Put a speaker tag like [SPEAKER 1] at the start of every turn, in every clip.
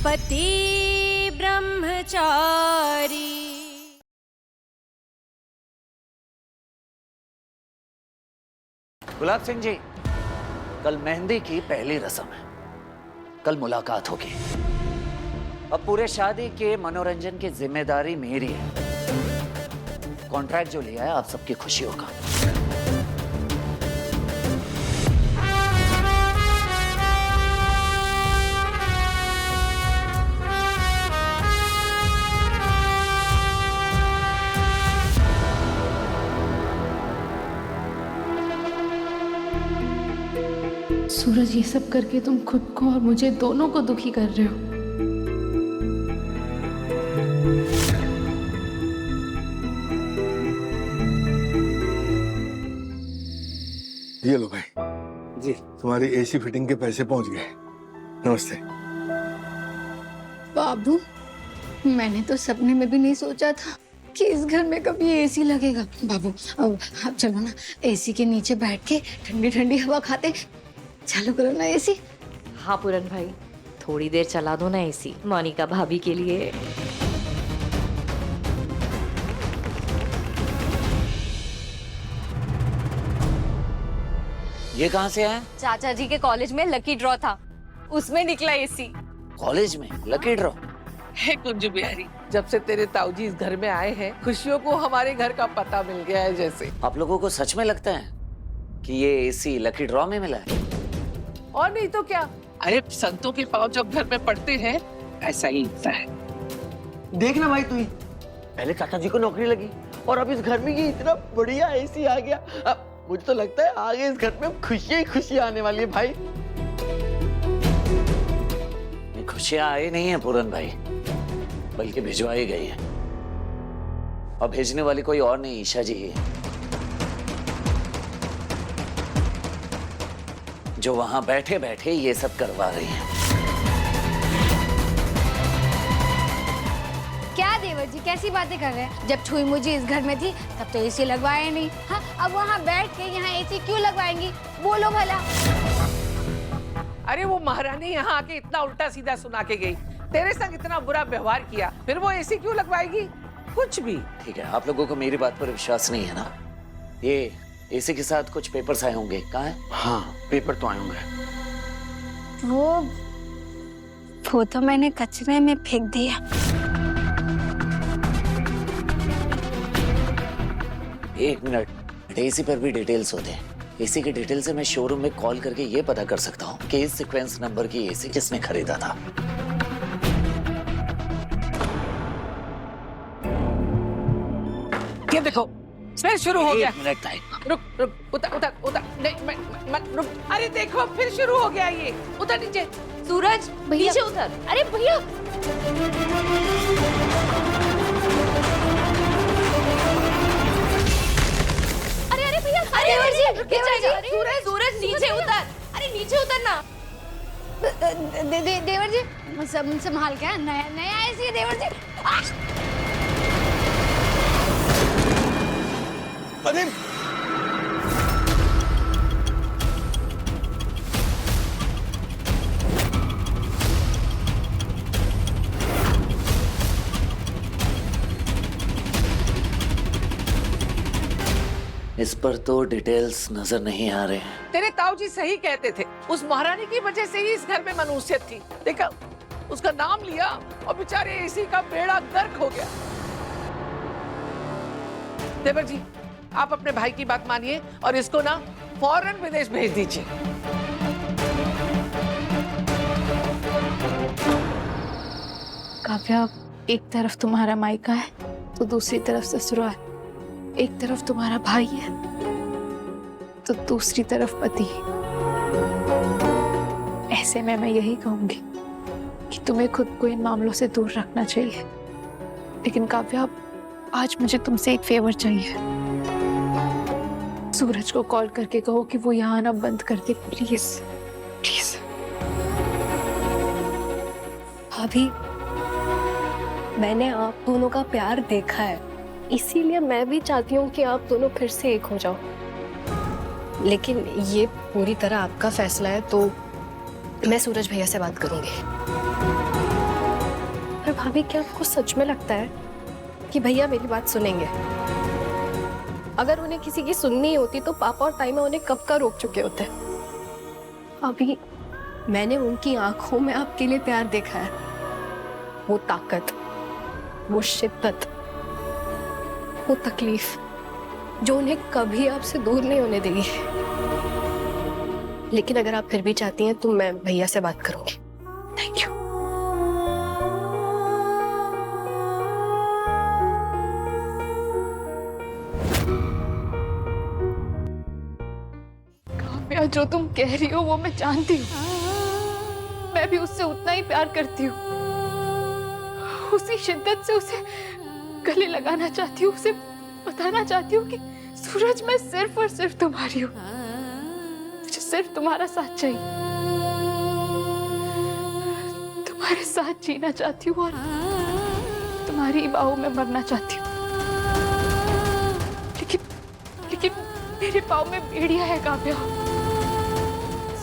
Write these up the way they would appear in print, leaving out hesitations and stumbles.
[SPEAKER 1] पति ब्रह्मचारी।
[SPEAKER 2] गुलाब सिंह जी, कल मेहंदी की पहली रस्म है, कल मुलाकात होगी। अब पूरे शादी के मनोरंजन की जिम्मेदारी मेरी है। कॉन्ट्रैक्ट जो लिया है आप सबकी खुशियों का।
[SPEAKER 3] सूरज, ये सब करके तुम खुद को और मुझे दोनों को दुखी कर रहे हो।
[SPEAKER 4] ये लो भाई
[SPEAKER 2] जी,
[SPEAKER 4] तुम्हारी एसी फिटिंग के पैसे पहुंच गए। नमस्ते।
[SPEAKER 3] बाबू, मैंने तो सपने में भी नहीं सोचा था कि इस घर में कभी एसी लगेगा। बाबू, अब चलो ना, एसी के नीचे बैठ के ठंडी ठंडी हवा खाते। चालू करो ना एसी।
[SPEAKER 5] हाँ पूरन भाई, थोड़ी देर चला दो ना एसी, मोनिका भाभी के लिए।
[SPEAKER 2] ये कहाँ से आया?
[SPEAKER 1] चाचा जी के कॉलेज में लकी ड्रॉ था, उसमें निकला एसी।
[SPEAKER 2] कॉलेज में लकी ड्रॉ?
[SPEAKER 6] है कुंजू बिहारी, जब से तेरे ताऊजी इस घर में आए हैं, खुशियों को हमारे घर का पता मिल गया है। जैसे
[SPEAKER 2] आप लोगों को सच में लगता है कि ये एसी लकी ड्रॉ में मिला है?
[SPEAKER 6] और नहीं तो क्या। अरे संतों के पांव जब घर में पड़ते हैं ऐसा ही लगता है।
[SPEAKER 7] देखना भाई, तू ही पहले चाचा जी को नौकरी लगी और अब इस घर में ये इतना बढ़िया एसी आ गया। अब मुझे तो लगता है आगे इस घर में खुशियां ही खुशियां आने वाली है भाई।
[SPEAKER 2] ये खुशियां आई नहीं है पूरन भाई, बल्कि भिजवाई गई है। और भेजने वाली कोई और नहीं, ईशा जी ही है, जो वहां बैठे बैठे ये सब करवा रही है।
[SPEAKER 1] क्या देवर जी, कैसी बातें कर रहे हैं? जब छुई मुझी इस घर में थी तब तो एसी लगवाया नहीं। हाँ, अब वहाँ बैठ के यहाँ एसी क्यों लगवाएंगी? बोलो भला।
[SPEAKER 6] अरे वो महारानी यहाँ आके इतना उल्टा सीधा सुना के गई, तेरे संग इतना बुरा व्यवहार किया, फिर वो एसी क्यों लगवाएगी? कुछ भी।
[SPEAKER 2] ठीक है, आप लोगों को मेरी बात पर विश्वास नहीं है ना? ये एसी के साथ कुछ पेपर्स आए होंगे, कहाँ है?
[SPEAKER 7] हाँ, पेपर तो आए होंगे।
[SPEAKER 1] वो तो मैंने कचरे में फेंक दिया।
[SPEAKER 2] एक मिनट, एसी पर भी डिटेल्स होते हैं। एसी की डिटेल से मैं शोरूम में कॉल करके ये पता कर सकता हूँ कि इस सीक्वेंस नंबर की एसी किसने खरीदा था।
[SPEAKER 6] ये देखो, फिर शुरू हो गया।
[SPEAKER 2] एक मिनट टाइम।
[SPEAKER 6] रुक रुक, उतर उतर उतर, नहीं मत रुक। अरे देखो, फिर शुरू हो गया ये। उतर नीचे।
[SPEAKER 5] सूरज नीचे उतर। अरे भैया, अरे अरे भैया, अरे सूरज नीचे उतर। अरे नीचे उतर ना।
[SPEAKER 1] देवर जी, संभाल के, नया नया एसी है देवर जी।
[SPEAKER 4] अरे
[SPEAKER 2] इस पर तो डिटेल्स नजर नहीं आ रहे हैं।
[SPEAKER 6] तेरे ताऊजी सही कहते थे, उस महारानी की वजह से ही इस घर में मनुष्यत थी। देखा, उसका नाम लिया और बेचारे एसी का बेड़ा गर्क हो गया। देवर जी, आप अपने भाई की बात मानिए और इसको ना फौरन विदेश भेज दीजिए।
[SPEAKER 3] काव्या, एक तरफ तुम्हारा मायका है तो दूसरी तरफ ससुराल, एक तरफ तुम्हारा भाई है तो दूसरी तरफ पति। ऐसे में मैं यही कहूंगी कि तुम्हें खुद को इन मामलों से दूर रखना चाहिए। लेकिन काव्या, आज मुझे तुमसे एक फेवर चाहिए। सूरज को कॉल करके कहो कि वो यहाँ आना बंद कर दे, प्लीज प्लीज।
[SPEAKER 8] भाभी, मैंने आप दोनों का प्यार देखा है, इसीलिए मैं भी चाहती हूँ कि आप दोनों फिर से एक हो जाओ। लेकिन ये पूरी तरह आपका फैसला है, तो मैं सूरज भैया से बात करूंगी। भाभी क्या आपको सच में लगता है कि भैया मेरी बात सुनेंगे? अगर उन्हें किसी की सुननी होती तो पापा और ताई में उन्हें कब का रोक चुके होते। अभी मैंने उनकी आंखों में आपके लिए प्यार देखा है, वो ताकत, वो शिद्दत, वो तकलीफ जो उन्हें कभी आपसे दूर नहीं होने देगी। लेकिन अगर आप फिर भी चाहती हैं तो मैं भैया से बात करूंगी। Thank you.
[SPEAKER 5] काव्या, जो तुम कह रही हो वो मैं जानती हूँ। मैं भी उससे उतना ही प्यार करती हूँ, उसी शिद्दत से उसे गले लगाना चाहती हूँ, उसे बताना चाहती हूँ कि सूरज, मैं सिर्फ और सिर्फ तुम्हारी हूँ। मुझे सिर्फ तुम्हारा साथ चाहिए, तुम्हारे साथ जीना चाहती हूँ और तुम्हारी बाहों में मरना चाहती हूँ। लेकिन मेरे पाँव में बेड़िया है काव्या।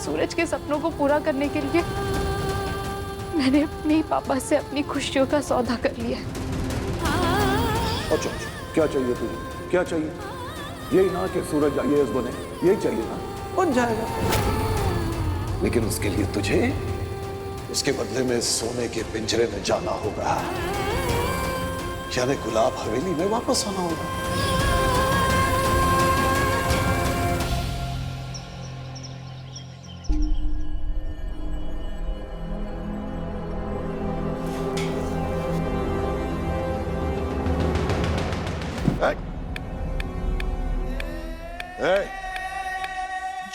[SPEAKER 5] सूरज के सपनों को पूरा करने के लिए मैंने अपने पापा से अपनी खुशियों का सौदा कर लिया है।
[SPEAKER 9] अच्छा, क्या चाहिए तुझे? क्या चाहिए? यही ना कि सूरज IAS बने, यही चाहिए ना? बन जाएगा। लेकिन उसके लिए तुझे उसके बदले में सोने के पिंजरे में जाना होगा, यानी गुलाब हवेली में वापस आना होगा।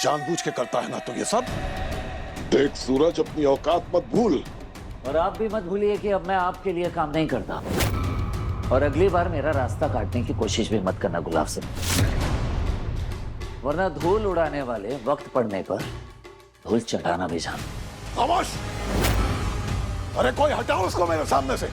[SPEAKER 9] जानबूझ के करता है ना तो ये सब? देख सूरज, अपनी औकात मत भूल।
[SPEAKER 2] और आप भी मत भूलिए कि अब मैं आपके लिए काम नहीं करता। और अगली बार मेरा रास्ता काटने की कोशिश भी मत करना गुलाब सिंह, वरना धूल उड़ाने वाले वक्त पड़ने पर धूल चटाना भी जान।
[SPEAKER 9] खामोश! अरे कोई हटाओ उसको मेरे सामने से।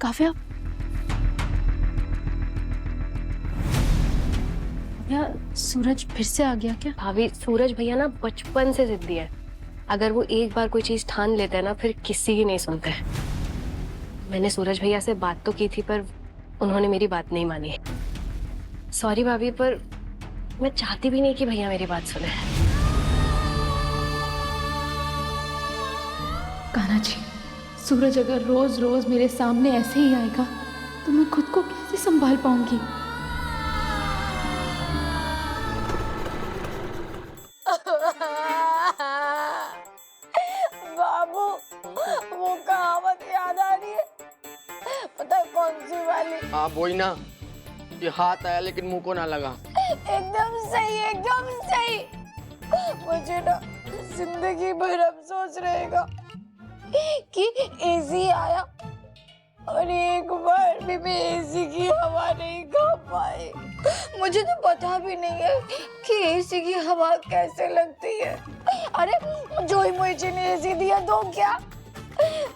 [SPEAKER 5] काव्या, सूरज फिर से आ गया क्या?
[SPEAKER 8] भाभी, सूरज भैया ना बचपन से जिद्दी है। अगर वो एक बार कोई चीज ठान लेते हैं ना, फिर किसी की नहीं सुनते। मैंने सूरज भैया से बात तो की थी पर उन्होंने मेरी बात नहीं मानी। सॉरी भाभी, पर मैं चाहती भी नहीं कि भैया मेरी बात सुने।
[SPEAKER 5] कान्हा जी, सूरज अगर रोज रोज मेरे सामने ऐसे ही आएगा तो मैं खुद को कैसे संभाल पाऊंगी?
[SPEAKER 1] बाबू, वो कहावत याद आ रही है, पता है कौन सी वाली?
[SPEAKER 7] हाँ वही ना, ये हाथ आया लेकिन मुंह को ना लगा।
[SPEAKER 1] एकदम सही, एकदम सही। मुझे ना जिंदगी भर अफसोस रहेगा कि एसी आया और एक बार भी मैं एसी की हवा नहीं खा पाई। मुझे तो पता भी नहीं है कि एसी की हवा कैसे लगती है। अरे जोई मोइची ने एसी दिया तो क्या,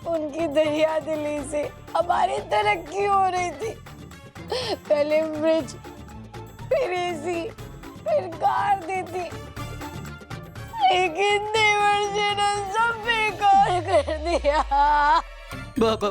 [SPEAKER 1] उनकी दरिया दिली से हमारी तरक्की हो रही थी। पहले फ्रिज, फिर एसी, फिर कार देती, लेकिन देवर जी ने सब बेकार कर दिया।
[SPEAKER 7] बाबू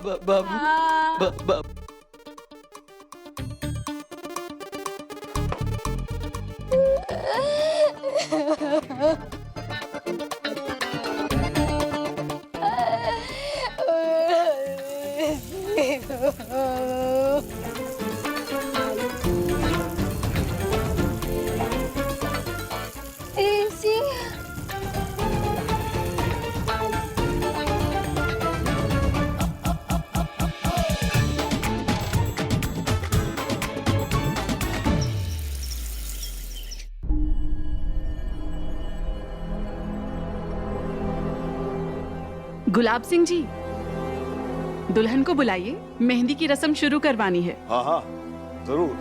[SPEAKER 1] एसी
[SPEAKER 10] गुलाब सिंह जी, दुल्हन को बुलाइए, मेहंदी की रस्म शुरू करवानी है।
[SPEAKER 9] हाँ हाँ जरूर।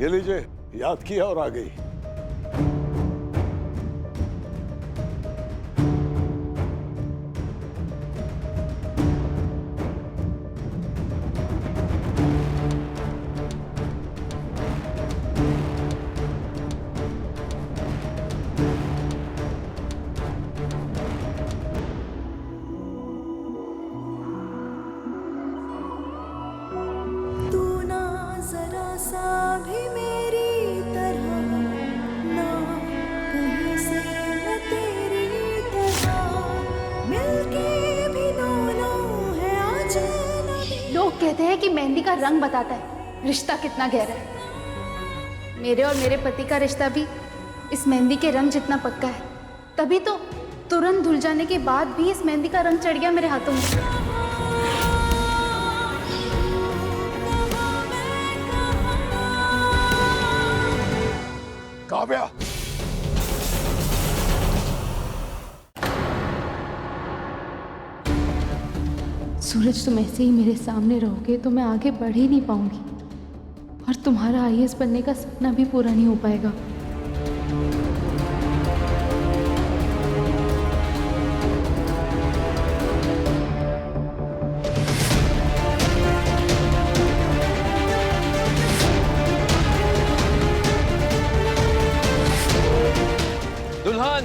[SPEAKER 9] ये लीजिए, याद किया और आ गई।
[SPEAKER 5] मेहंदी का रंग बताता है रिश्ता कितना गहरा है। मेरे और मेरे पति का रिश्ता भी इस मेहंदी के रंग जितना पक्का है, तभी तो तुरंत धुल जाने के बाद भी इस मेहंदी का रंग चढ़ गया मेरे हाथों में।
[SPEAKER 9] काव्या,
[SPEAKER 5] सूरज, तुम ऐसे ही मेरे सामने रहोगे तो मैं आगे बढ़ ही नहीं पाऊंगी और तुम्हारा आईएएस बनने का सपना भी पूरा नहीं हो पाएगा।
[SPEAKER 6] दुल्हन,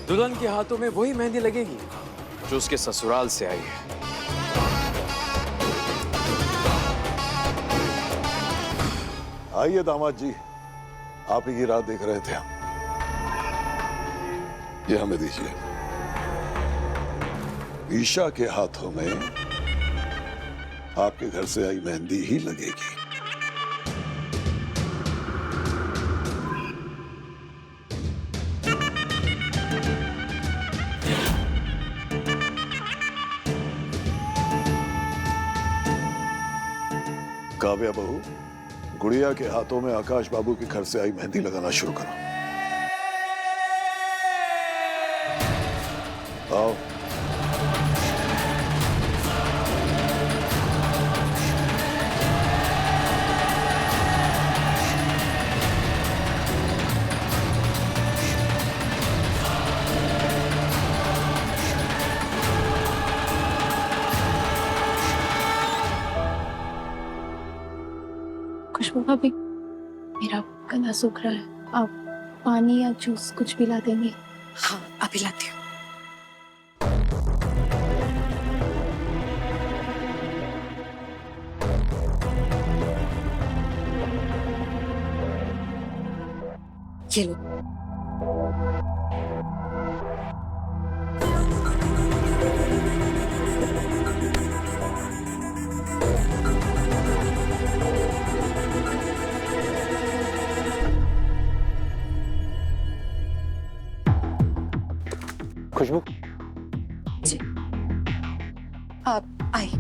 [SPEAKER 11] दुल्हन के हाथों में वही मेहंदी लगेगी जो उसके ससुराल से आई है।
[SPEAKER 9] आइए दामाद जी, आप ही की राह देख रहे थे हम। ये हमें दीजिए। ईशा के हाथों में आपके घर से आई मेहंदी ही लगेगी। काव्या बहू, गुड़िया के हाथों में आकाश बाबू के घर से आई मेहंदी लगाना शुरू करो। आओ।
[SPEAKER 5] खुशबू भाभी, मेरा गला सूख रहा है, आप पानी या जूस कुछ पिला देंगे?
[SPEAKER 3] हाँ, अभी लाती हूँ। ये लो।
[SPEAKER 11] खुशबू,
[SPEAKER 3] जी, आप आई।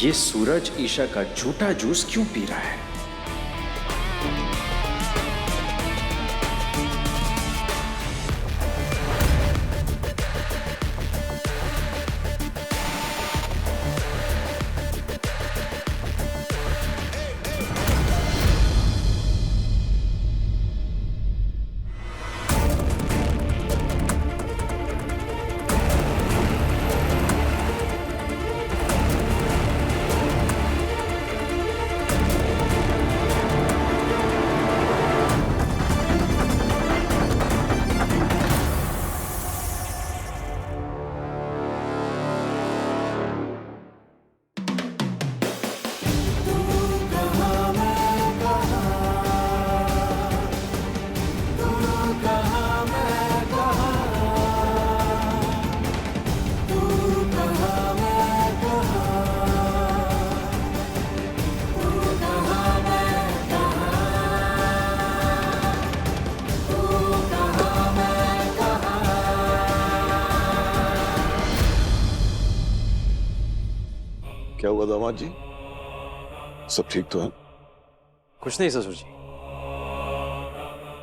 [SPEAKER 11] ये सूरज ईशा का झूठा जूस क्यों पी रहा है?
[SPEAKER 9] क्या हुआ दामाद जी? सब ठीक तो है?
[SPEAKER 11] कुछ नहीं ससुर जी।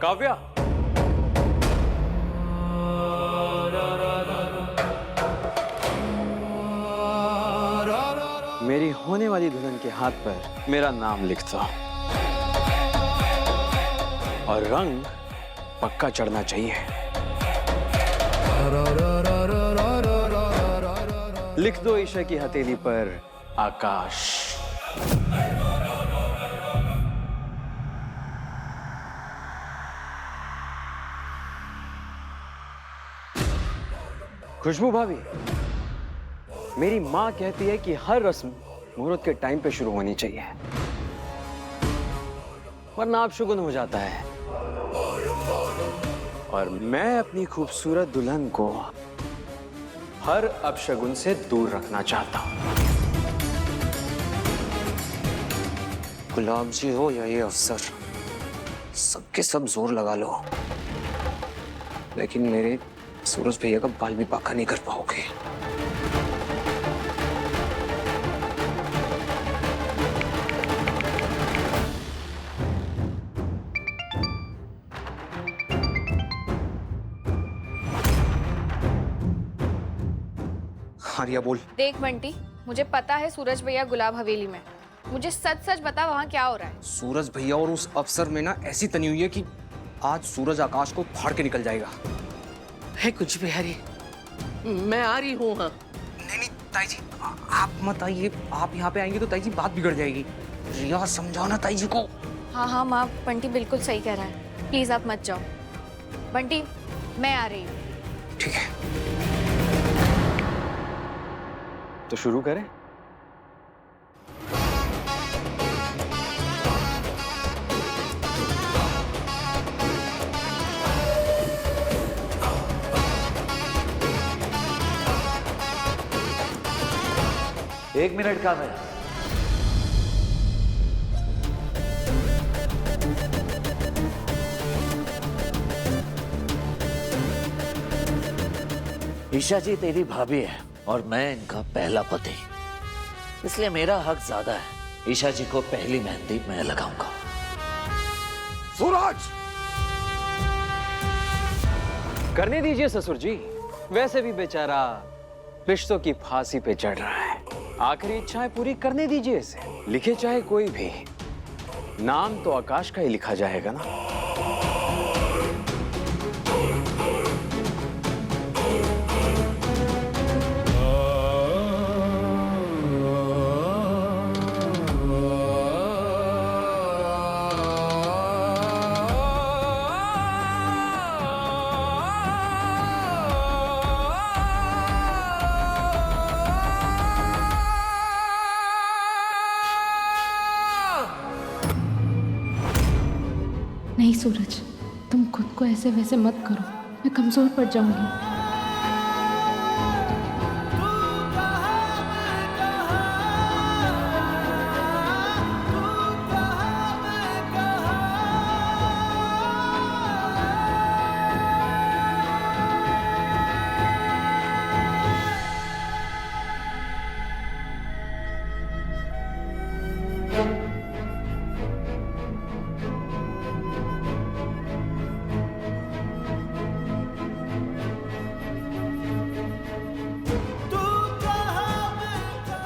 [SPEAKER 11] काव्या, मेरी होने वाली दुल्हन के हाथ पर मेरा नाम लिख दो और रंग पक्का चढ़ना चाहिए। लिख दो ईशा की हथेली पर आकाश। खुशबू भाभी, मेरी माँ कहती है कि हर रस्म मुहूर्त के टाइम पे शुरू होनी चाहिए, वरना अपशगुन हो जाता है। और मैं अपनी खूबसूरत दुल्हन को हर अपशगुन से दूर रखना चाहता हूं।
[SPEAKER 2] गुलाब जी हो या ये अफसर, सबके सब जोर लगा लो, लेकिन मेरे सूरज भैया का बाल भी पाका नहीं कर पाओगे।
[SPEAKER 7] आर्या बोल।
[SPEAKER 5] देख बंटी, मुझे पता है सूरज भैया गुलाब हवेली में। मुझे सच सच बता वहाँ क्या हो रहा है।
[SPEAKER 7] सूरज भैया और उस अफसर में ना ऐसी तनी हुई है कि आज सूरज आकाश को फाड़ के निकल जाएगा।
[SPEAKER 6] है कुछ भी हरी, मैं आ रही हूँ। हाँ
[SPEAKER 7] नहीं ताई जी, आप मत आइए। आप यहाँ पे आएंगे तो ताई जी बात बिगड़ जाएगी। रिया समझाओ ना ताई जी को।
[SPEAKER 5] हाँ हाँ माँ, बंटी बिल्कुल सही कह रहा है। प्लीज आप मत जाओ। बंटी, मैं आ रही हूँ।
[SPEAKER 7] ठीक है,
[SPEAKER 11] तो शुरू करें।
[SPEAKER 2] एक मिनट का है। ईशा जी तेरी भाभी है और मैं इनका पहला पति, इसलिए मेरा हक ज्यादा है। ईशा जी को पहली मेहंदी मैं लगाऊंगा।
[SPEAKER 9] सूरज!
[SPEAKER 11] करने दीजिए ससुर जी, वैसे भी बेचारा रिश्तों की फांसी पे चढ़ रहा है। आखिरी इच्छाएं पूरी करने दीजिए इसे। लिखे चाहे कोई भी, नाम तो आकाश का ही लिखा जाएगा ना।
[SPEAKER 10] नहीं सूरज, तुम खुद को ऐसे वैसे मत करो, मैं कमजोर पड़ जाऊंगी।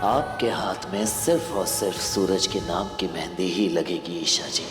[SPEAKER 2] आपके हाथ में सिर्फ और सिर्फ सूरज के नाम की मेहंदी ही लगेगी ईशा जी।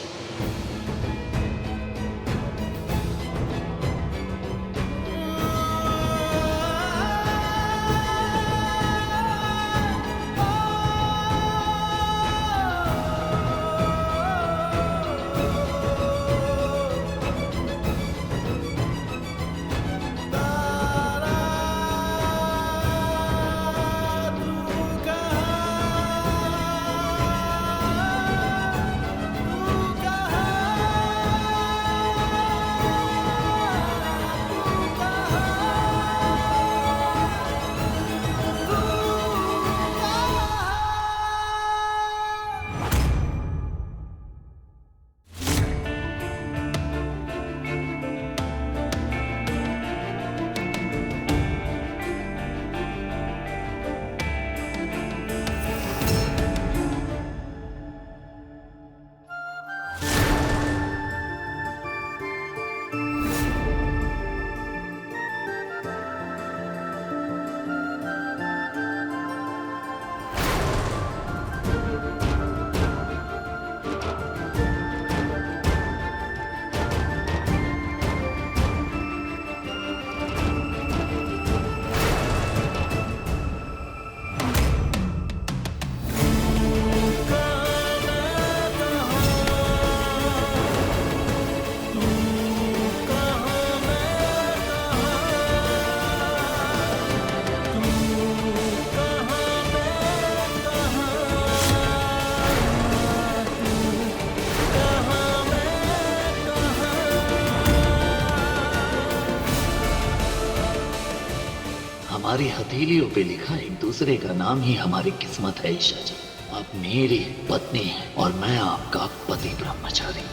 [SPEAKER 12] हथेलियों पे लिखा एक दूसरे का नाम ही हमारी किस्मत है ईशा जी। आप मेरी पत्नी हैं और मैं आपका पति ब्रह्मचारी।